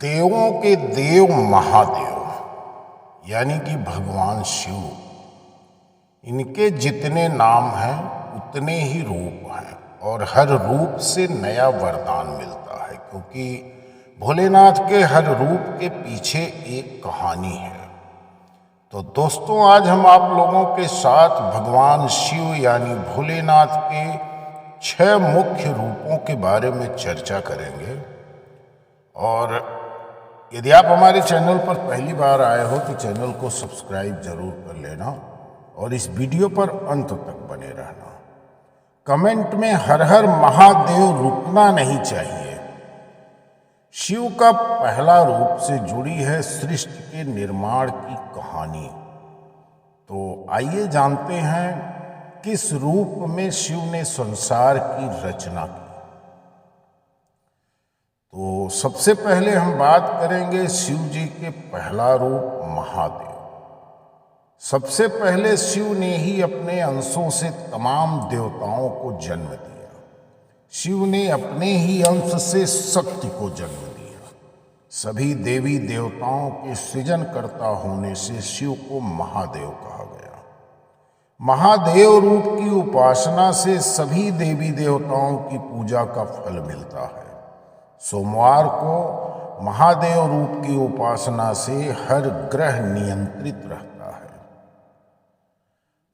देवों के देव महादेव यानी कि भगवान शिव, इनके जितने नाम हैं उतने ही रूप हैं और हर रूप से नया वरदान मिलता है, क्योंकि भोलेनाथ के हर रूप के पीछे एक कहानी है। तो दोस्तों, आज हम आप लोगों के साथ भगवान शिव यानी भोलेनाथ के 6 मुख्य रूपों के बारे में चर्चा करेंगे। और यदि आप हमारे चैनल पर पहली बार आए हो तो चैनल को सब्सक्राइब जरूर कर लेना और इस वीडियो पर अंत तक बने रहना। कमेंट में हर हर महादेव रुकना नहीं चाहिए। शिव का पहला रूप से जुड़ी है सृष्टि के निर्माण की कहानी। तो आइए जानते हैं किस रूप में शिव ने संसार की रचना की। तो सबसे पहले हम बात करेंगे शिव जी के पहला रूप महादेव। सबसे पहले शिव ने ही अपने अंशों से तमाम देवताओं को जन्म दिया। शिव ने अपने ही अंश से शक्ति को जन्म दिया। सभी देवी देवताओं के सृजनकर्ता होने से शिव को महादेव कहा गया। महादेव रूप की उपासना से सभी देवी देवताओं की पूजा का फल मिलता है। सोमवार को महादेव रूप की उपासना से हर ग्रह नियंत्रित रहता है।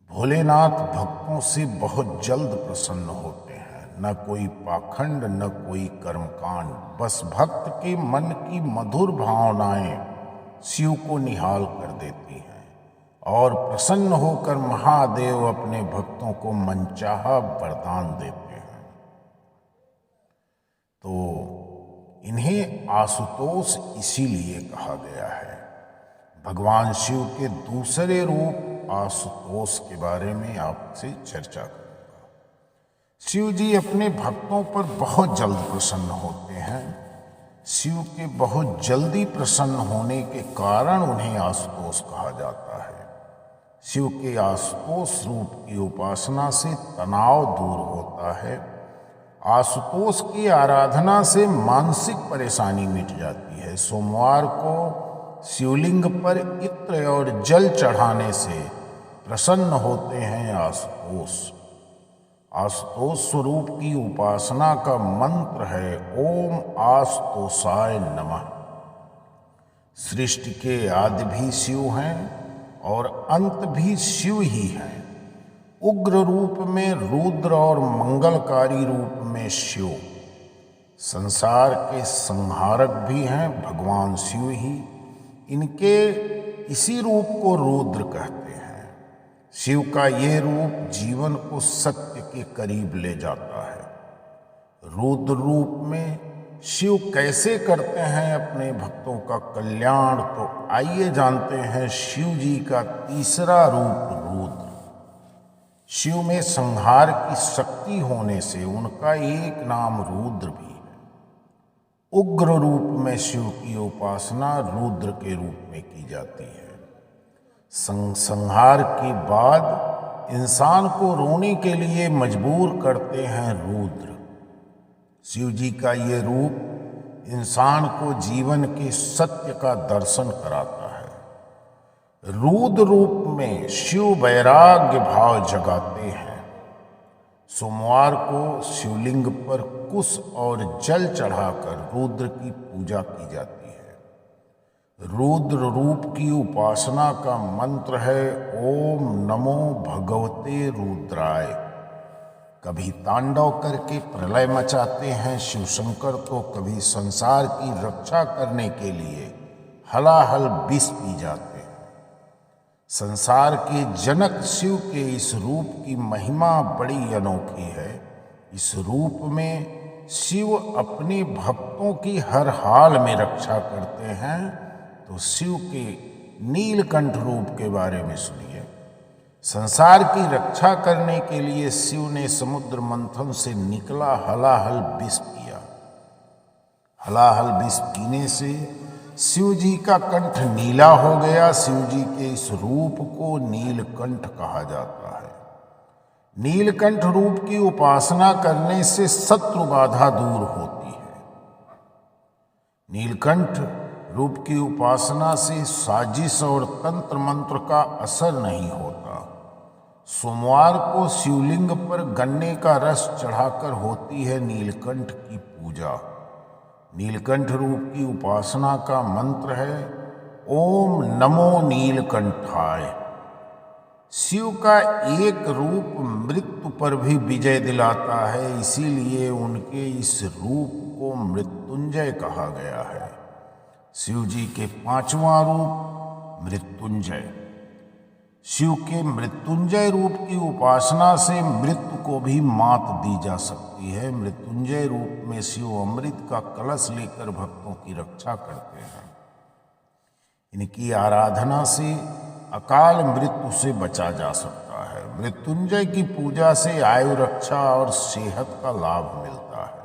भोलेनाथ भक्तों से बहुत जल्द प्रसन्न होते हैं। न कोई पाखंड न कोई कर्मकांड, बस भक्त के मन की मधुर भावनाएं शिव को निहाल कर देती हैं और प्रसन्न होकर महादेव अपने भक्तों को मनचाहा वरदान देते हैं। तो इन्हें आशुतोष इसीलिए कहा गया है। भगवान शिव के दूसरे रूप आशुतोष के बारे में आपसे चर्चा करूंगा। शिव जी अपने भक्तों पर बहुत जल्द प्रसन्न होते हैं। शिव के बहुत जल्दी प्रसन्न होने के कारण उन्हें आशुतोष कहा जाता है। शिव के आशुतोष रूप की उपासना से तनाव दूर होता है। आशुतोष की आराधना से मानसिक परेशानी मिट जाती है। सोमवार को शिवलिंग पर इत्र और जल चढ़ाने से प्रसन्न होते हैं आशुतोष। आशुतोष स्वरूप की उपासना का मंत्र है ओम आशुतोषाय नमः। सृष्टि के आदि भी शिव हैं और अंत भी शिव ही हैं। उग्र रूप में रुद्र और मंगलकारी रूप में शिव। संसार के संहारक भी हैं भगवान शिव ही। इनके इसी रूप को रुद्र कहते हैं। शिव का ये रूप जीवन को सत्य के करीब ले जाता है। रुद्र रूप में शिव कैसे करते हैं अपने भक्तों का कल्याण, तो आइए जानते हैं शिव जी का तीसरा रूप रुद्र। शिव में संहार की शक्ति होने से उनका एक नाम रुद्र भी है। उग्र रूप में शिव की उपासना रुद्र के रूप में की जाती है। संहार के बाद इंसान को रोने के लिए मजबूर करते हैं रुद्र। शिव जी का ये रूप इंसान को जीवन के सत्य का दर्शन कराता है। रुद्र रूप में शिव वैराग्य भाव जगाते हैं। सोमवार को शिवलिंग पर कुश और जल चढ़ाकर रुद्र की पूजा की जाती है। रुद्र रूप की उपासना का मंत्र है ओम नमो भगवते रुद्राय। कभी तांडव करके प्रलय मचाते हैं शिव शंकर, तो कभी संसार की रक्षा करने के लिए हलाहल विष पी जाते हैं। संसार के जनक शिव के इस रूप की महिमा बड़ी अनोखी है। इस रूप में शिव अपने भक्तों की हर हाल में रक्षा करते हैं। तो शिव के नीलकंठ रूप के बारे में सुनिए। संसार की रक्षा करने के लिए शिव ने समुद्र मंथन से निकला हलाहल विष पिया। हलाहल विष पीने से शिव जी का कंठ नीला हो गया। शिव जी के इस रूप को नीलकंठ कहा जाता है। नीलकंठ रूप की उपासना करने से शत्रु बाधा दूर होती है। नीलकंठ रूप की उपासना से साजिश और तंत्र मंत्र का असर नहीं होता। सोमवार को शिवलिंग पर गन्ने का रस चढ़ाकर होती है नीलकंठ की पूजा। नीलकंठ रूप की उपासना का मंत्र है ओम नमो नीलकंठाय। शिव का एक रूप मृत्यु पर भी विजय दिलाता है, इसीलिए उनके इस रूप को मृत्युंजय कहा गया है। शिव जी के पांचवा रूप मृत्युंजय। शिव के मृत्युंजय रूप की उपासना से मृत्यु को भी मात दी जा सकती है। मृत्युंजय रूप में शिव अमृत का कलश लेकर भक्तों की रक्षा करते हैं। इनकी आराधना से अकाल मृत्यु से बचा जा सकता है। मृत्युंजय की पूजा से आयु रक्षा और सेहत का लाभ मिलता है।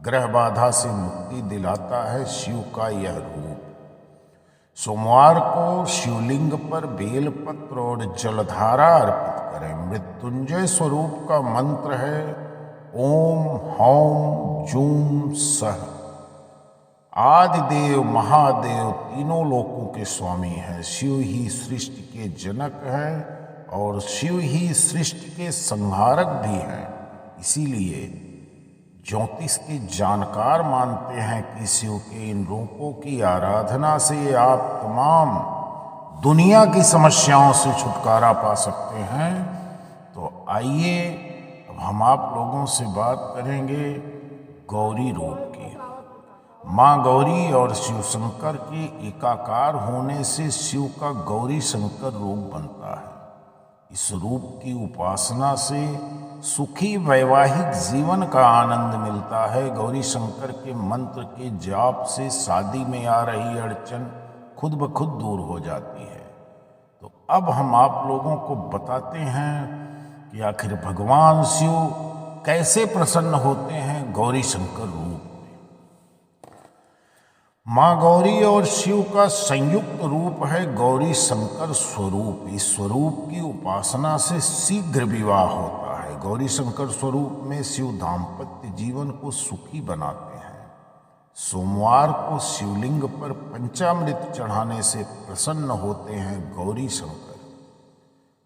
ग्रह बाधा से मुक्ति दिलाता है शिव का यह रूप। सोमवार को शिवलिंग पर बेलपत्र और जलधारा अर्पित करें। मृत्युंजय स्वरूप का मंत्र है ओम हौम जूम सह। आदिदेव महादेव तीनों लोकों के स्वामी हैं। शिव ही सृष्टि के जनक हैं और शिव ही सृष्टि के संहारक भी हैं। इसीलिए ज्योतिष के जानकार मानते हैं कि शिव के इन रूपों की आराधना से आप तमाम दुनिया की समस्याओं से छुटकारा पा सकते हैं। तो आइए अब हम आप लोगों से बात करेंगे गौरी रूप की। माँ गौरी और शिव शंकर के एकाकार होने से शिव का गौरी शंकर रूप बनता है। इस रूप की उपासना से सुखी वैवाहिक जीवन का आनंद मिलता है। गौरी शंकर के मंत्र के जाप से शादी में आ रही अड़चन खुद ब खुद दूर हो जाती है। तो अब हम आप लोगों को बताते हैं कि आखिर भगवान शिव कैसे प्रसन्न होते हैं गौरी शंकर रूप। माँ गौरी और शिव का संयुक्त रूप है गौरी शंकर स्वरूप। इस स्वरूप की उपासना से शीघ्र विवाह होता है। गौरी शंकर स्वरूप में शिव दाम्पत्य जीवन को सुखी बनाते हैं। सोमवार को शिवलिंग पर पंचामृत चढ़ाने से प्रसन्न होते हैं गौरी शंकर।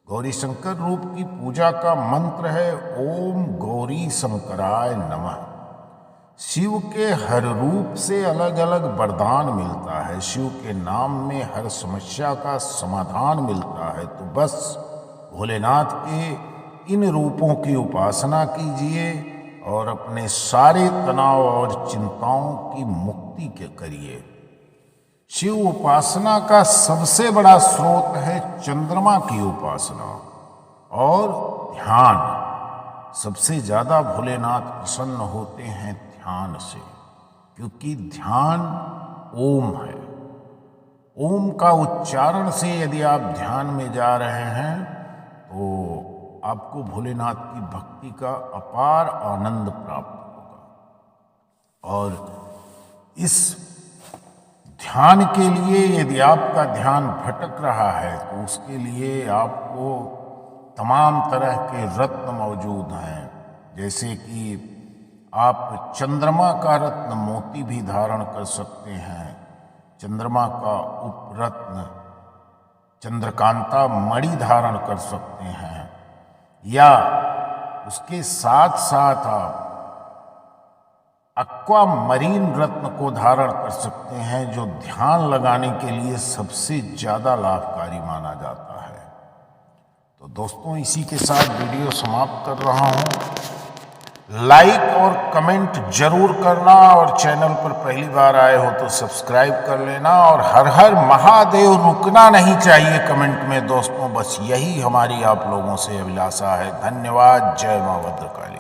गौरी शंकर रूप की पूजा का मंत्र है ओम गौरी शंकराय नमः। शिव के हर रूप से अलग अलग वरदान मिलता है। शिव के नाम में हर समस्या का समाधान मिलता है। तो बस भोलेनाथ के इन रूपों की उपासना कीजिए और अपने सारे तनाव और चिंताओं की मुक्ति करिए। शिव उपासना का सबसे बड़ा स्रोत है चंद्रमा की उपासना और ध्यान। सबसे ज्यादा भोलेनाथ प्रसन्न होते हैं ध्यान से, क्योंकि ध्यान ओम है। ओम का उच्चारण से यदि आप ध्यान में जा रहे हैं तो आपको भोलेनाथ की भक्ति का अपार आनंद प्राप्त होगा। और इस ध्यान के लिए यदि आपका ध्यान भटक रहा है तो उसके लिए आपको तमाम तरह के रत्न मौजूद हैं। जैसे कि आप चंद्रमा का रत्न मोती भी धारण कर सकते हैं। चंद्रमा का उपरत्न चंद्रकांता मणि धारण कर सकते हैं, या उसके साथ साथ आप एक्वा मरीन रत्न को धारण कर सकते हैं, जो ध्यान लगाने के लिए सबसे ज्यादा लाभकारी माना जाता है। तो दोस्तों, इसी के साथ वीडियो समाप्त कर रहा हूं। लाइक और कमेंट जरूर करना और चैनल पर पहली बार आए हो तो सब्सक्राइब कर लेना। और हर हर महादेव रुकना नहीं चाहिए कमेंट में दोस्तों। बस यही हमारी आप लोगों से अभिलाषा है। धन्यवाद। जय मां भद्रकाली।